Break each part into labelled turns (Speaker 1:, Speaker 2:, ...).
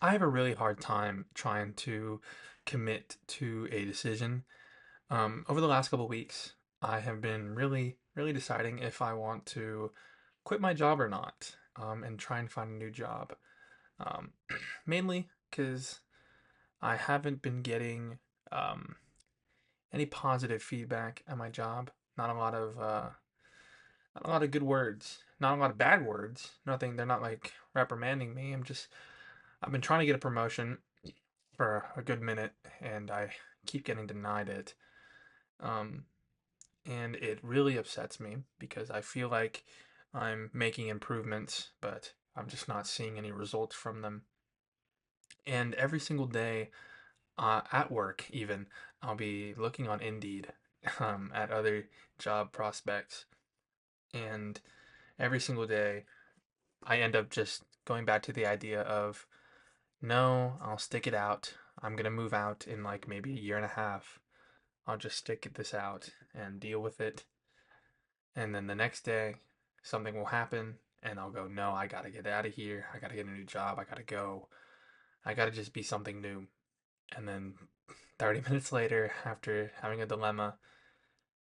Speaker 1: I have a really hard time trying to commit to a decision. Over the last couple weeks, I have been really deciding if I want to quit my job or not, and try and find a new job. Um, Mainly because I haven't been getting um, any positive feedback at my job. Not a lot of not a lot of good words. Not a lot of bad words. Nothing. They're not like reprimanding me. I've been trying to get a promotion for a good minute, and I keep getting denied it. Um, and it really upsets me because I feel like I'm making improvements, but I'm just not seeing any results from them. And every single day, at work, even, I'll be looking on Indeed at other job prospects, and every single day, I end up just going back to the idea of no, I'll stick it out. I'm gonna move out in like maybe a year and a half. I'll just stick this out and deal with it. And then the next day, something will happen, and I'll go, no, I gotta get out of here. I gotta get a new job. I gotta go. I gotta just be something new. And then 30 minutes later, after having a dilemma,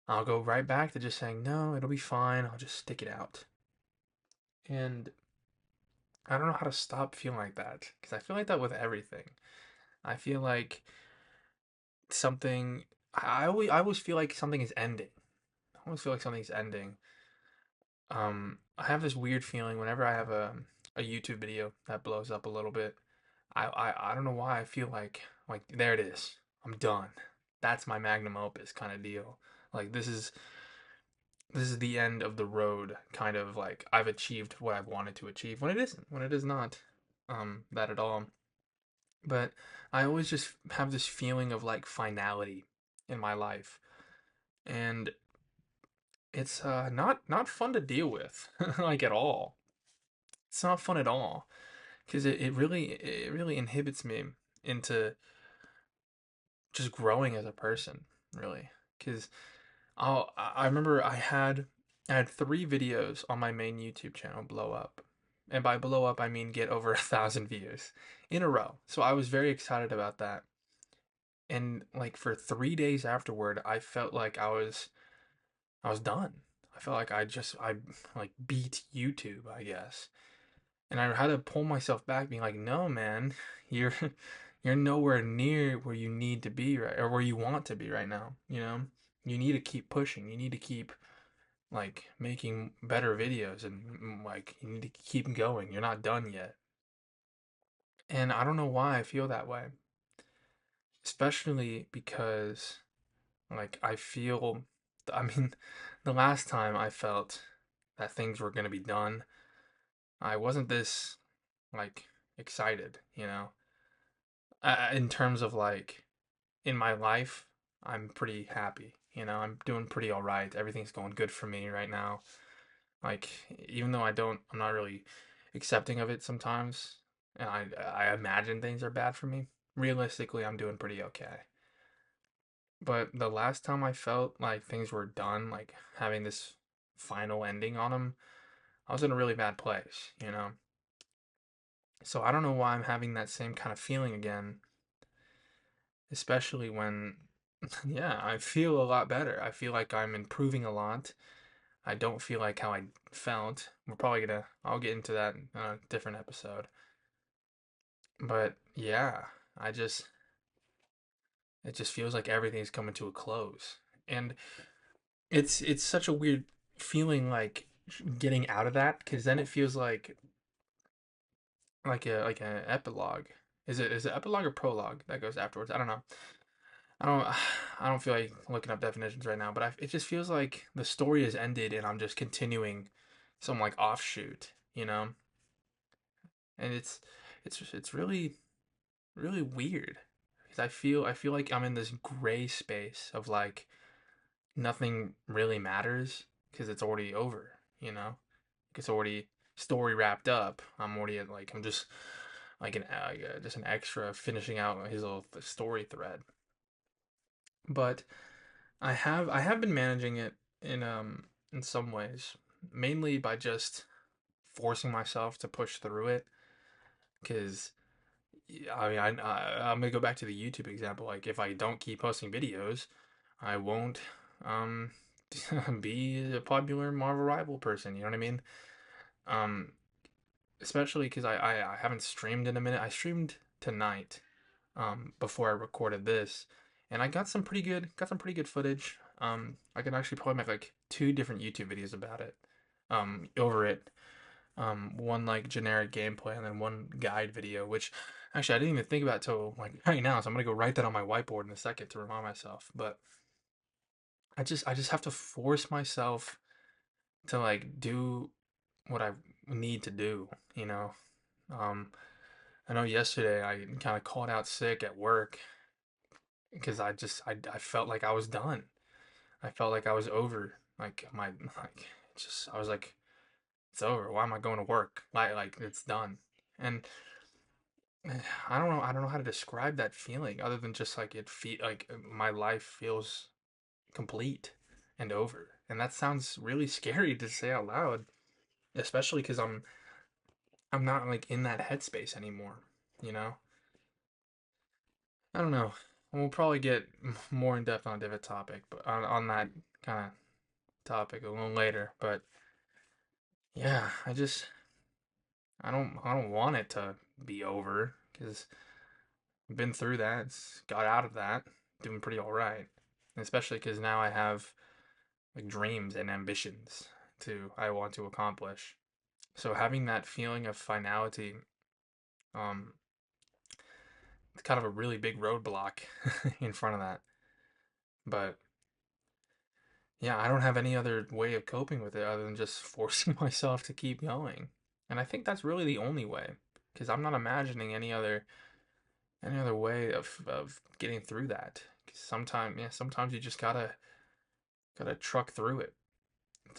Speaker 1: I'll go right back to just saying, no, it'll be fine. I'll just stick it out. And I don't know how to stop feeling like that because I feel like that with everything. I feel like something, I always feel like something is ending. I always feel like something's ending. I have this weird feeling whenever I have a YouTube video that blows up a little bit. I don't know why I feel like there it is. I'm done. That's my magnum opus kind of deal. Like this is the end of the road, kind of like I've achieved what I've wanted to achieve when it isn't, when it is not that at all. But I always just have this feeling of like finality in my life. And it's not fun to deal with like at all. It's not fun at all because it really inhibits me into just growing as a person, really. Because I remember I had 3 videos on my main YouTube channel blow up, and by blow up I mean get over 1,000 views in a row. So I was very excited about that, and like for 3 days afterward, I felt like I was done. I felt like I like beat YouTube, I guess. And I had to pull myself back, being like, "No, man, you're you're nowhere near where you need to be right or where you want to be right now, you know? You need to keep pushing. You need to keep like making better videos and like you need to keep going. You're not done yet." And I don't know why I feel that way, especially because like I feel I mean, the last time I felt that things were going to be done, I wasn't this like excited, you know? In terms of like in my life, I'm pretty happy. You know, I'm doing pretty all right. Everything's going good for me right now. Like even though I'm not really accepting of it sometimes, and I imagine things are bad for me. Realistically, I'm doing pretty okay. But the last time I felt like things were done, like having this final ending on them, I was in a really bad place, you know? So I don't know why I'm having that same kind of feeling again, especially when, yeah, I feel a lot better. I feel like I'm improving a lot. I don't feel like how I felt. I'll get into that in a different episode. But yeah, it just feels like everything's coming to a close. And it's such a weird feeling like getting out of that because then it feels like an epilogue. Is it epilogue or prologue that goes afterwards? I don't know. I don't I don't feel like looking up definitions right now, but it just feels like the story has ended and I'm just continuing some like offshoot, you know? And it's really weird because I feel like I'm in this gray space of like nothing really matters because it's already over, you know? It's already story wrapped up. I'm already at like I'm just like just an extra finishing out his little story thread. But I have been managing it in some ways, mainly by just forcing myself to push through it because I'm gonna go back to the YouTube example. Like, if I don't keep posting videos, I won't um be a popular Marvel rival person. You know what I mean? Um, Especially because I haven't streamed in a minute. I streamed tonight, before I recorded this, and I got some pretty good footage. I can actually probably make like two different YouTube videos about it. Over it. One like generic gameplay and then one guide video, which actually I didn't even think about till like right now. So I'm gonna go write that on my whiteboard in a second to remind myself. But I just have to force myself to like do what I need to do, you know. Um, I know yesterday I kind of called out sick at work because I felt like I was done. I felt like I was over. Like my like just I was like it's over. Why am I going to work? Like it's done. And I don't know how to describe that feeling other than just like it feel like my life feels complete and over. And that sounds really scary to say out loud, especially because I'm not like in that headspace anymore, you know? I don't know. We'll probably get more in depth on a different topic, but on that kind of topic a little later. But yeah, I don't want it to be over because I've been through that. Got out of that, doing pretty all right. Especially because now I have like dreams and ambitions to I want to accomplish. So having that feeling of finality, um, it's kind of a really big roadblock in front of that. But yeah, I don't have any other way of coping with it other than just forcing myself to keep going. And I think that's really the only way, because I'm not imagining any other way of getting through that. 'Cause sometimes you just gotta truck through it,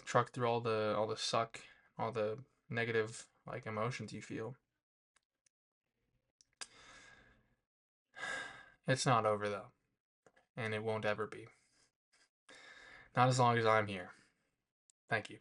Speaker 1: truck through all the suck, all the negative like emotions you feel. It's not over though, and it won't ever be. Not as long as I'm here. Thank you.